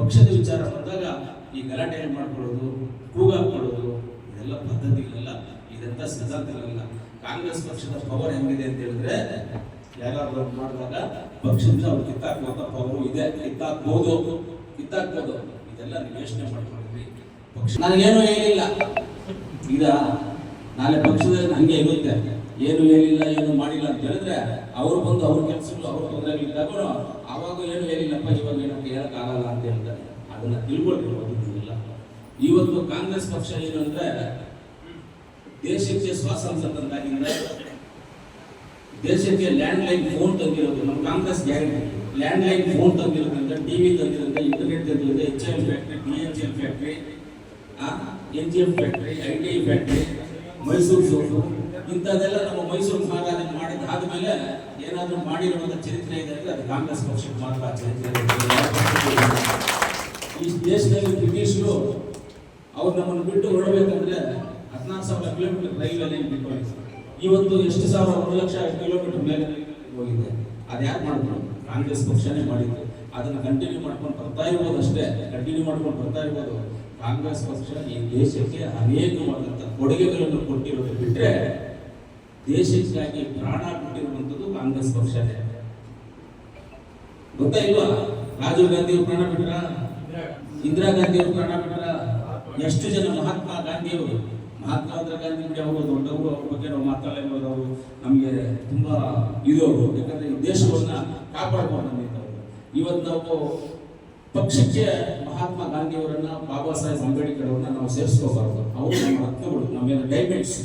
ಪಕ್ಷದ ವಿಚಾರ ಬಂದಾಗ ಈ ಗಲಾಟೆ ಮಾಡ್ಕೊಳ್ಳೋದು, ಕೂಗಾಕೊಳ್ಳೋದು ಇದೆಲ್ಲ ಪದ್ಧತಿಗಳಲ್ಲ, ಇದೆಂತ ಸಿದ್ಧಾಂತಗಳಲ್ಲ. ಕಾಂಗ್ರೆಸ್ ಪಕ್ಷದ ಪವರ್ ಹೆಂಗಿದೆ ಅಂತ ಹೇಳಿದ್ರೆ, ಯಾರಾದ್ರೂ ಮಾಡಿದಾಗ ಪಕ್ಷದಿಂದ ಅವ್ರು ಕಿತ್ತಾಕುವಂತ ಪವರು ಇದೆ, ಕಿತ್ತಾಕ್ಬೋದು. ಇದೆಲ್ಲ ನೀವು ಯೋಚನೆ ಮಾಡ್ಕೊಂಡಿದ್ರಿ. ಪಕ್ಷ ನನಗೇನು ಹೇಳಿಲ್ಲ, ಈಗ ನಾಳೆ ಪಕ್ಷದಲ್ಲಿ ಹಂಗೆ ಇರುತ್ತೆ, ಏನು ಹೇಳಿಲ್ಲ ಏನು ಮಾಡಿಲ್ಲ ಅಂತ ಹೇಳಿದ್ರೆ ಅವ್ರು ಬಂದು ಅವ್ರ ಕೆಲಸಗಳು ಅವ್ರ ತೊಂದರೆಗಳಿದ್ದಾಗ ಅವಾಗ ಏನು ಹೇಳಿಲ್ಲಪ್ಪ ಇವಾಗ ಏನಕ್ಕೆ ಹೇಳಕ್ಕಾಗಲ್ಲ ಅಂತ ಹೇಳ್ತಾರೆ. ಅದನ್ನ ತಿಳ್ಕೊಳ್ತಿರೋದಿಲ್ಲ. ಇವತ್ತು ಕಾಂಗ್ರೆಸ್ ಪಕ್ಷ ಏನು ಅಂದ್ರೆ ದೇಶಕ್ಕೆ ಸ್ವಾತಂತ್ರ್ಯ ತಂದಾಗಿಂದ ದೇಶಕ್ಕೆ ಲ್ಯಾಂಡ್ ಲೈನ್ ಫೋನ್ ತಂದಿರೋದು ನಮ್ಮ Congress guarantee. Land line phone ತಂದಿರೋದ್ರಿಂದ, ಟಿವಿ ತಂದಿರೋದ್ರಿಂದ, ಇಂಟರ್ನೆಟ್ ತಂದಿರೋದ್ರಿಂದ, HM factory, DHL factory, NGM factory, ITI factory, Mysuru soap ಇಂಥದ್ದೆಲ್ಲ ನಮ್ಮ ಮೈಸೂರು ಮಹಾರಾಜ ಮಾಡಿದಾದ್ಮೇಲೆ ಏನಾದರೂ ಮಾಡಿರುವಂಥ ಚರಿತ್ರೆ ಇದೆ ಅಂದರೆ ಅದು ಕಾಂಗ್ರೆಸ್ ಪಕ್ಷಕ್ಕೆ ಮಾತ್ರ ಚರಿತ್ರೆ. ಈ ದೇಶದಲ್ಲಿ ಬ್ರಿಟಿಷರು ಅವ್ರು ನಮ್ಮನ್ನು ಬಿಟ್ಟು ಹೊರಡಬೇಕಂದ್ರೆ 14,000 ಕಿಲೋಮೀಟರ್ ರೈಲ್ವೆ ಲೈನ್ ಬಿಟ್ಟು ಇವತ್ತು ಎಷ್ಟು 1,00,000 ಕಿಲೋಮೀಟರ್ ಮೇಲೆ ಹೋಗಿದೆ. ಅದು ಯಾರು ಮಾಡಿದ್ರು? ಕಾಂಗ್ರೆಸ್ ಪಕ್ಷನೇ ಮಾಡಿದ್ದು. ಅದನ್ನು ಕಂಟಿನ್ಯೂ ಮಾಡ್ಕೊಂಡು ಬರ್ತಾ ಇರ್ಬೋದು, ಅಷ್ಟೇ ಕಂಟಿನ್ಯೂ ಮಾಡ್ಕೊಂಡು ಬರ್ತಾ ಇರ್ಬೋದು. ಕಾಂಗ್ರೆಸ್ ಪಕ್ಷ ಈ ದೇಶಕ್ಕೆ ಅನೇಕವಾದಂಥ ಕೊಡುಗೆಗಳನ್ನು ಕೊಟ್ಟಿರೋದು ಬಿಟ್ಟರೆ ದೇಶಕ್ಕಾಗಿ ಪ್ರಾಣ ಬಿಟ್ಟಿರುವಂಥದ್ದು ಕಾಂಗ್ರೆಸ್ ಪಕ್ಷನೇ. ಗೊತ್ತಾ ಇಲ್ವಾ? ರಾಜೀವ್ ಗಾಂಧಿ ಅವರು ಪ್ರಾಣ ಬಿಟ್ರ, ಇಂದಿರಾ ಗಾಂಧಿ ಅವರು ಪ್ರಾಣ ಬಿಟ್ರ, ಎಷ್ಟು ಜನ ಮಹಾತ್ಮ ಗಾಂಧಿ ಅವರು ಗಾಂಧಿ ಅವರು ದೊಡ್ಡವರು, ಅವ್ರ ಬಗ್ಗೆ ನಾವು ಮಾತಾಡಬಹುದು. ಅವರು ನಮಗೆ ತುಂಬಾ ಇದು ಅವರು, ಯಾಕಂದ್ರೆ ಈ ದೇಶವನ್ನ ಕಾಪಾಡ್ಕೊಂಡು ಬಂದಿದ್ದವರು. ಇವತ್ತು ನಾವು ಪಕ್ಷಕ್ಕೆ ಮಹಾತ್ಮ ಗಾಂಧಿ ಅವರನ್ನ, ಬಾಬಾ ಸಾಹೇಬ್ ಅಂಬೇಡ್ಕರ್ ಅವರನ್ನ ನಾವು ಸೇರಿಸ್ಕೋಬಾರ್ದು. ಅವರು ನಮ್ಮ ರತ್ನಗಳು, ನಮ್ಮೆಲ್ಲ ಡೈಮಂಡ್ಸ್,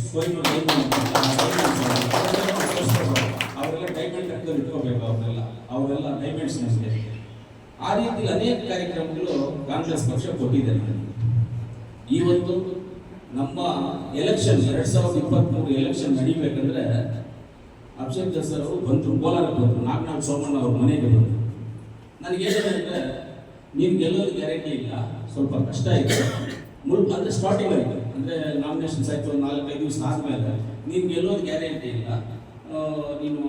ಅವರೆಲ್ಲ ಡೈಮಂಡ್ ರಕ್ತದಲ್ಲಿ ಇಟ್ಕೋಬೇಕು. ಅವರೆಲ್ಲ ಡೈಮಂಡ್ಸ್ ನಮಗೆ. ಆ ರೀತಿ ಅನೇಕ ಕಾರ್ಯಕ್ರಮಗಳು ಕಾಂಗ್ರೆಸ್ ಪಕ್ಷ ಕೊಟ್ಟಿದೆ. ಇವತ್ತು ನಮ್ಮ ಎಲೆಕ್ಷನ್ 2023 ಎಲೆಕ್ಷನ್ ನಡೀಬೇಕಂದ್ರೆ ಅಭಿಷೇಕ್ ಸರ್ ಅವರು ಬಂದರು, ಕೋಲಾರಕ್ಕೆ ಬಂದರು, ನಾಗನಾಥ ಸೋಮಣ್ಣ ಅವ್ರ ಮನೆಗೆ ಬಂದರು. ನನಗೆ ಹೇಳಿದ್ರೆ ನೀನು ಗೆಲ್ಲೋದು ಗ್ಯಾರಂಟಿ ಇಲ್ಲ, ಸ್ವಲ್ಪ ಕಷ್ಟ ಇದೆ, ಅಂದರೆ ಸ್ಟಾರ್ಟಿಂಗ್ ಆಯಿತು, ಅಂದರೆ ನಾಮಿನೇಷನ್ಸ್ ಆಯಿತು 4-5 ದಿವಸ ಆದಮೇಲೆ ನೀನು ಗೆಲ್ಲೋದು ಗ್ಯಾರಂಟಿ ಇಲ್ಲ, ನೀನು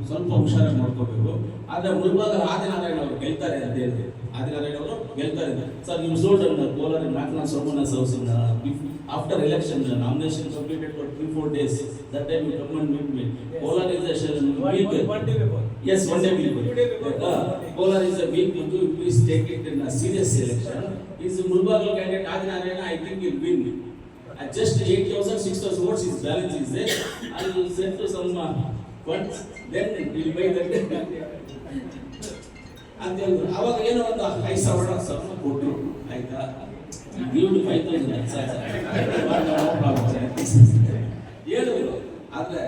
ಸ್ವಲ್ಪ ಹುಷಾರಾಗಿ ಮಾಡ್ಕೋಬೇಕು. ಆದರೆ ಮುಳುಬಾಗ ಆದಿನಾರಾಯಣ ಅವರು ಗೆಲ್ತಾರೆ ಅಂತ ಹೇಳಿದ್ರು. ಆದಿನಾರಾಯಣ ಅವರು ಗೆಲ್ತಾರೆ ಸರ್. ನೀವು sold Kolar Naganath Somanna house after election nomination completed for 3-4 days. That time you come and meet me. Kolar is a yes, one day we will. Kolar is a big issue. Please take it in a serious election. Is Mulbagal candidate Adinarayana? I think he'll win. At just 8,000, 6,000 votes, his balance is there. I will send to some funds. Then we'll buy that. ಅಂತ ಹೇಳಿದ್ರು. ಅವಾಗ ಏನೋ ಒಂದು 5,000 ಕೊಟ್ಟರು, ಆಯ್ತಾ? ನೀವು 5,000 ಹೇಳಿದ್ರು. ಆದರೆ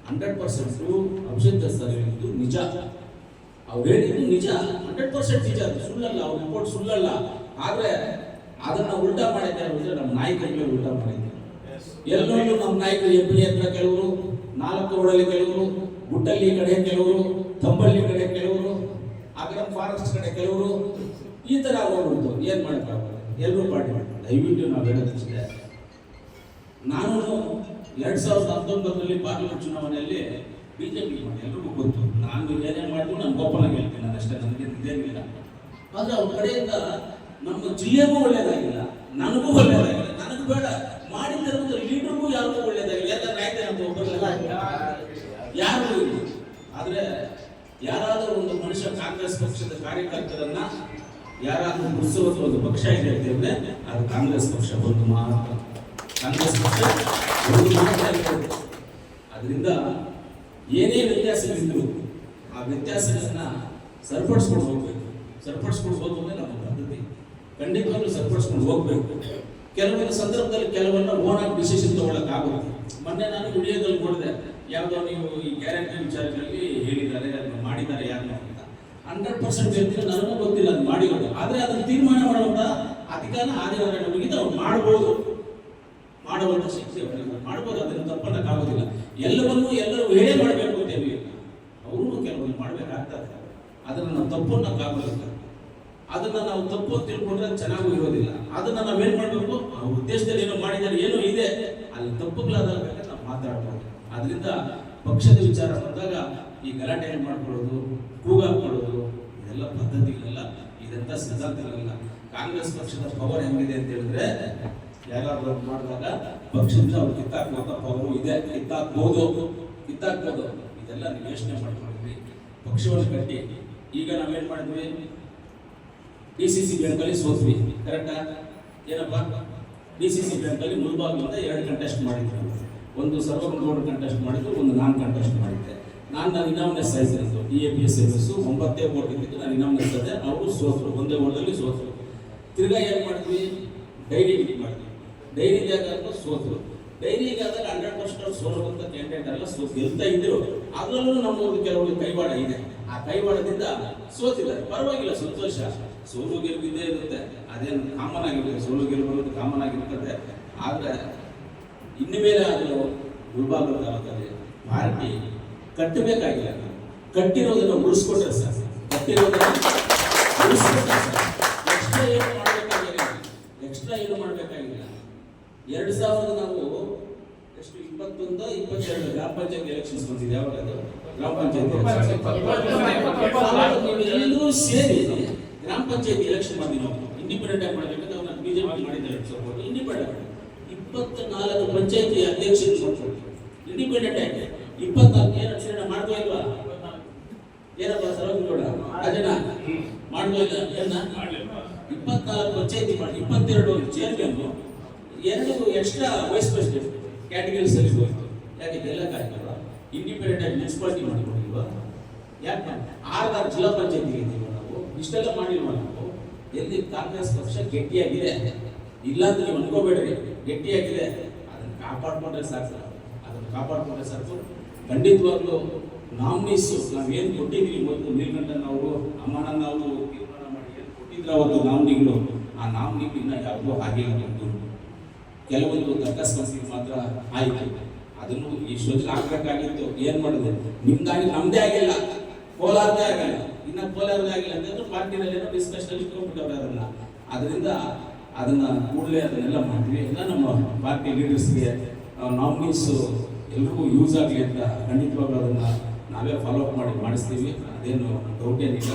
100% ಅಭಿಷೇಕ್ ಸರ್ ಹೇಳಿದ್ದು ನಿಜ. ಅವ್ರು ಹೇಳಿದ್ದು ನಿಜ, 100% ನಿಜ, ಸುಳ್ಳಲ್ಲ. ಅವ್ರ ರಿಪೋರ್ಟ್ ಸುಳ್ಳಲ್ಲ. ಆದರೆ ಅದನ್ನ ಉಲ್ಟಾ ಮಾಡಿದ್ದಾರೆ ಅಂದ್ರೆ ನಮ್ಮ ನಾಯಕರ ಮೇಲೆ ಉಲ್ಟಾ ಮಾಡಿದ್ದಾರೆ. ಎಲ್ಲರೂ ನಮ್ಮ ನಾಯಕರು ಹೆಬ್ಬಳಿ ಹತ್ರ ಕೆಲವರು, 4 ರೋಡಲ್ಲಿ ಕೆಲವರು, ಗುಟ್ಟಲ್ಲಿ ಕಡೆ ಕೆಲವರು, ತಂಬಳ್ಳಿ ಕಡೆ ಕೆಲವರು, ಅಗ್ರಂ ಫಾರೆಸ್ಟ್ ಕಡೆ ಕೆಲವರು, ಈ ಥರ ಹೋಗ್ಬಿಡ್ತು. ಏನು ಮಾಡೋಕ್ಕಾಗಲ್ಲ, ಎಲ್ಲರೂ ಪಾರ್ಟಿ ಮಾಡ್ತಾರೆ. ದಯವಿಟ್ಟು ನಾವು ಹೇಳೋದಷ್ಟೇ. ನಾನು 2019 ಪಾರ್ಲಿಮೆಂಟ್ ಚುನಾವಣೆಯಲ್ಲಿ ಬಿಜೆಪಿ ಮಾಡಿ ಎಲ್ರಿಗೂ ಗೊತ್ತು. ನಾನು ಏನೇ ಮಾಡಿದ್ರು ನಾನು ಗೋಪನಾಗಿ ಹೇಳ್ತೀನಿ, ನಾನು ಅಷ್ಟೇ, ನನಗೆ ಇದೇನಿಲ್ಲ. ಆದರೆ ಅವ್ರ ಕಡೆಯಿಂದ ನಮ್ಮ ಜಿಲ್ಲೆಗೂ ಒಳ್ಳೇದಾಗಿಲ್ಲ, ನನಗೂ ಒಳ್ಳೇದಾಗಿಲ್ಲ, ನನಗೂ ಬೇಡ ಮಾಡಿದ್ದ ಲೀಡರ್ಗೂ ಯಾರಿಗೂ ಒಳ್ಳೇದಾಗಿಲ್ಲ. ಯಾಕಂದ್ರೆ ಆಯ್ತು ಅಂತ ಒಬ್ಬರಲ್ಲ ಯಾರು. ಆದರೆ ಯಾರಾದರೂ ಒಂದು ಮನುಷ್ಯ ಕಾಂಗ್ರೆಸ್ ಪಕ್ಷದ ಕಾರ್ಯಕರ್ತರನ್ನ ಯಾರಾದರೂ ಮುಗಿಸುವಂತ ಒಂದು ಪಕ್ಷ ಇದೆ ಅಂತಂದ್ರೆ ಅದು ಕಾಂಗ್ರೆಸ್ ಪಕ್ಷ ಒಂದು ಮಾತ್ರ. ಕಾಂಗ್ರೆಸ್ ಪಕ್ಷ ಒಂದು ಮಾತ್ರ. ಅದರಿಂದ ಏನೇ ವ್ಯತ್ಯಾಸಗಳಿದ್ರು ಆ ವ್ಯತ್ಯಾಸಗಳನ್ನ ಸರಿಪಡಿಸ್ಕೊಂಡು ಹೋಗ್ಬೇಕು. ಸರಿಪಡಿಸ್ಕೊಂಡು ಹೋಗೋದೇ ನಮ್ಮ ಪದ್ಧತಿ. ಖಂಡಿತವಾಗ್ಲೂ ಸರಿಪಡಿಸ್ಕೊಂಡು ಹೋಗ್ಬೇಕು. ಕೆಲವೊಂದು ಸಂದರ್ಭದಲ್ಲಿ ಕೆಲವನ್ನ ಓನಾಗಿ ಡಿಸಿಷನ್ ತಗೊಳ್ಳೋಕ್ಕಾಗುತ್ತೆ. ಮೊನ್ನೆ ನಾನು ವಿಡಿಯೋದಲ್ಲಿ ನೋಡಿದೆ, ಯಾವುದೋ ನೀವು ಈ ಗ್ಯಾರಂಟಿ ವಿಚಾರಗಳಲ್ಲಿ ಹೇಳಿದ್ದಾರೆ, ಅದನ್ನು ಮಾಡಿದ್ದಾರೆ ಯಾರು ಅಂತ. 100% ಹೇಳ್ತೀನಿ, ನನಗೂ ಗೊತ್ತಿಲ್ಲ ಅದು ಮಾಡಿರೋದು. ಆದರೆ ಅದನ್ನು ತೀರ್ಮಾನ ಮಾಡುವಂಥ ಅಧಿಕಾರ ಆದಿನಾರಾಯಣನಿಗೆ ಅವ್ರು ಮಾಡ್ಬೋದು, ಮಾಡುವಂಥ ಶಕ್ತಿ ಅವರಿಗೆ ಮಾಡ್ಬೋದು. ಅದನ್ನು ತಪ್ಪನ್ನಕ್ಕಾಗೋದಿಲ್ಲ. ಎಲ್ಲವನ್ನೂ ಎಲ್ಲರೂ ಹೇಳೇ ಮಾಡಬೇಕು ಅಂತ ಹೇಳಿ ಅವರು ಕೆಲವೊಂದು ಮಾಡಬೇಕಾಗ್ತದೆ. ಅದನ್ನು ನಾವು ತಪ್ಪನ್ನಕ್ಕಾಗೋದಿಲ್ಲ. ಅದನ್ನ ನಾವು ತಪ್ಪು ಅಂತ ತಿಳ್ಕೊಂಡ್ರೆ ಚೆನ್ನಾಗೂ ಇರೋದಿಲ್ಲ. ಅದನ್ನ ನಾವೇನ್ ಮಾಡಬೇಕು, ಆ ಉದ್ದೇಶದಲ್ಲಿ ಏನೋ ಮಾಡಿದ್ದಾರೆ, ಏನೋ ಇದೆ, ಅಲ್ಲಿ ತಪ್ಪುಗಳಾದಾಗ ನಾವು ಮಾತಾಡ್ಬೋದು. ಆದ್ರಿಂದ ಪಕ್ಷದ ವಿಚಾರ ಬಂದಾಗ ಈ ಗಲಾಟೆ ಮಾಡ್ಕೊಳ್ಳೋದು, ಕೂಗಾಕೊಳ್ಳೋದು ಇದೆಲ್ಲ ಪದ್ಧತಿಗಳೆಲ್ಲ. ಇದೆಂತ ಸಿದ್ಧಾಂತಗಳಲ್ಲ. ಕಾಂಗ್ರೆಸ್ ಪಕ್ಷದ ಪವರ್ ಹೆಂಗಿದೆ ಅಂತ ಹೇಳಿದ್ರೆ ಯಾರಾದ್ರೂ ಮಾಡಿದಾಗ ಪಕ್ಷದಿಂದ ಅವ್ರು ಕಿತ್ತಾಕುವಂತ ಪವರ್ ಇದೆ, ಕಿತ್ತಾಕ್ಬೋದು. ಇದೆಲ್ಲ ನೀವು ಯೋಚನೆ ಮಾಡ್ಕೊಂಡಿದ್ವಿ. ಪಕ್ಷವನ್ನು ಕಟ್ಟಿ ಈಗ ನಾವೇನ್ ಮಾಡಿದ್ವಿ, DCC ಬ್ಯಾಂಕಲ್ಲಿ ಸೋತ್ವಿ, ಕರೆಕ್ಟಾ? ಏನಪ್ಪ, DCC ಬ್ಯಾಂಕಲ್ಲಿ ಮುಲ್ಬಾಗ್ಲಿಂದ 2 ಕಂಟೆಸ್ಟ್ ಮಾಡಿದ್ರು. ಒಂದು ಸರ್ವಗೌಡ ಕಂಟೆಸ್ಟ್ ಮಾಡಿದ್ರು, ಒಂದು ನಾನು ಕಂಟೆಸ್ಟ್ ಮಾಡಿದ್ದೆ. ನಾನು ಇನಾಮಿನೇಸ್ ಆಯ್ತು. EAPS 9 ವೋಟ್ ಇದ್ದಿದ್ದು ನಾನು ಇನಾಮಿನೇಸ್ ಆದೆ. ಅವರು ಸೋತರು, ಒಂದೇ ವೋಟಲ್ಲಿ ಸೋತರು. ತಿರ್ಗಾ ಏನು ಮಾಡಿದ್ವಿ, ಡೈರಿ ಮಾಡಿದ್ವಿ. ಡೈರಿಗಾಗ ಸೋತರು. ಡೈರಿಗಾದಾಗ 100% ಸೋಲುವಂತ ಕ್ಯಾಂಡಿಡೇಟ್ ಎಲ್ಲ ಗೆಲ್ತಾ ಇದ್ರು. ಅದರಲ್ಲೂ ನಮ್ಮವ್ರಿಗೆ ಕೆಲವರು ಕೈವಾಡ ಇದೆ. ಆ ಕೈವಾಡದಿಂದ ಸೋತಿದ್ದಾರೆ. ಪರವಾಗಿಲ್ಲ, ಸಂತೋಷ. ಸೋಲು ಗೆಲುವು ಇದ್ದೇ ಇರುತ್ತೆ, ಅದೇನು ಕಾಮನ್ ಆಗಿರುತ್ತೆ. ಸೋಲು ಗೆಲುವು ಕಾಮನ್ ಆಗಿರ್ತದೆ. ಆದ್ರೆ ಇನ್ನು ಮೇಲೆ ಆದರೂ ಗುಲ್ಬರ್ಗ ತಾಲೂಕಲ್ಲಿ ಪಾರ್ಟಿ ಕಟ್ಟಬೇಕಾಗಿಲ್ಲ. ಕಟ್ಟಿರೋದನ್ನು ಉಳಿಸ್ಕೊಟ್ರೆ ಸರ್, ಕಟ್ಟಿರೋದನ್ನ ಉಳಿಸ್ಕೊಟ್ರೆ ಸರ್. ಎಕ್ಸ್ಟ್ರಾ ಏನು ಮಾಡಬೇಕಾಗಿಲ್ಲ. 2000 ನಾವು ಎಷ್ಟು 21, 22 ಗ್ರಾಮ ಪಂಚಾಯತ್ ಎಲೆಕ್ಷನ್ಸ್ ಬಂದಿದೆ. ಯಾವಾಗ ಅದು ಗ್ರಾಮ ಪಂಚಾಯತ್ ಎಲ್ಲರೂ ಸೇರಿ ಗ್ರಾಮ ಪಂಚಾಯತ್ ಎಲೆಕ್ಷನ್ ಮಾಡಿ ನಾವು ಇಂಡಿಪೆಂಡೆಂಟ್ ಆಗಿ ಮಾಡಬೇಕಂದ್ರೆ ನಾವು ಬಿಜೆಪಿ ಮಾಡಿದ್ದೇವೆ. ಇಂಡಿಪೆಂಡೆಂಟ್ 24 ಪಂಚಾಯತಿ ಅಧ್ಯಕ್ಷರು ಇಂಡಿಪೆಂಡೆಂಟ್ ಆಗಿ 24 ಏನು ಚುನಾವಣೆ ಮಾಡ್ಕೋ ಇಲ್ವಾ? ಏನಪ್ಪ ಸರ್ವಗೌಡ ಅಜನ ಮಾಡ್ಕೋ ಇಲ್ಲ? ಏನ 24 ಪಂಚಾಯತಿ ಮಾಡಿ 22 chairman, 2 extra vice president categories ಅಲ್ಲಿ ಹೋಯ್ತು. ಯಾಕೆ ಗೆಲ್ಲಕ್ಕಾಗಲ್ಲ? ಇಂಡಿಪೆಂಡೆಂಟ್ ಆಗಿ ಮುನ್ಸಿಪಾಲಿಟಿ ಮಾಡ್ಕೊಂಡಿಲ್ವಾ? ಯಾಕೆ 6 ಜಿಲ್ಲಾ ಪಂಚಾಯತಿ ಇದ್ದೀವಿ ನಾವು, ಇಷ್ಟೆಲ್ಲ ಮಾಡಿಲ್ವ ನಾವು? ಎಲ್ಲಿ ಕಾಂಗ್ರೆಸ್ ಪಕ್ಷ ಗಟ್ಟಿಯಾಗಿದೆ, ಇಲ್ಲ ಅಂತ ನೀವು ಅನ್ಕೋಬೇಡ್ರಿ, ಗಟ್ಟಿಯಾಗಿದೆ. ಅದನ್ನು ಕಾಪಾಡ್ಕೊಂಡ್ರೆ ಸಾಕು. ಖಂಡಿತವಾಗ್ಲೂ ನಾಮಿನೀಸ್ ನಾವೇನು ಕೊಟ್ಟಿದ್ವಿ ಮೊದಲು, ನೀಲಕಂಠನ್ ಅವರು, ಅಮ್ಮನನ್ನ ಅವರು ತೀರ್ಮಾನ ಮಾಡಿ ಏನು ಕೊಟ್ಟಿದ್ರು ಅವತ್ತು ನಾಮಿನಿಗಳು, ಆ ನಾಮಿನಿಗಳು ಇನ್ನ ಯಾವುದೋ ಆಗಿಲ್ಲ. ನಮ್ಮದು ಕೆಲವೊಂದು ದರ್ಖಾಸ್ತಿಗೆ ಮಾತ್ರ ಆಯಿತು. ಅದನ್ನು ಇಷ್ಟೊತ್ತಿಗೆ ಹಾಕ್ಬೇಕಾಗಿತ್ತು. ಏನ್ ಮಾಡಿದೆ, ನಿಮ್ದಾಗಿ ನಮ್ದೇ ಆಗಿಲ್ಲ, ಕೋಲಾರದೇ ಆಗಿಲ್ಲ. ಇನ್ನ ಕೋಲಾರದೇ ಆಗಿಲ್ಲ ಅಂತಂದ್ರೆ ಪಾರ್ಟಿನಲ್ಲಿ ಏನೋ ಡಿಸ್ಕಷನ್ ಇಟ್ಕೊಂಡ್ಬಿಟ್ಟವ್ರೆ ಅದನ್ನ. ಅದರಿಂದ ಅದನ್ನ ಕೂಡಲೇ ಅದನ್ನೆಲ್ಲ ಮಾಡಿದ್ವಿ. ಎಲ್ಲ ನಮ್ಮ ಪಾರ್ಟಿ ಲೀಡರ್ಸ್ಗೆ ನಾಮಿನೀಸ್ ಎಲ್ರಿಗೂ ಯೂಸ್ ಆಗಲಿ ಅಂತ ಖಂಡಿತವಾಗ್ಲೂ ಅದನ್ನ ನಾವೇ ಫಾಲೋ ಅಪ್ ಮಾಡಿ ಮಾಡಿಸ್ತೀವಿ. ಅದೇನು ಡೌಟ್ ಏನಿಲ್ಲ.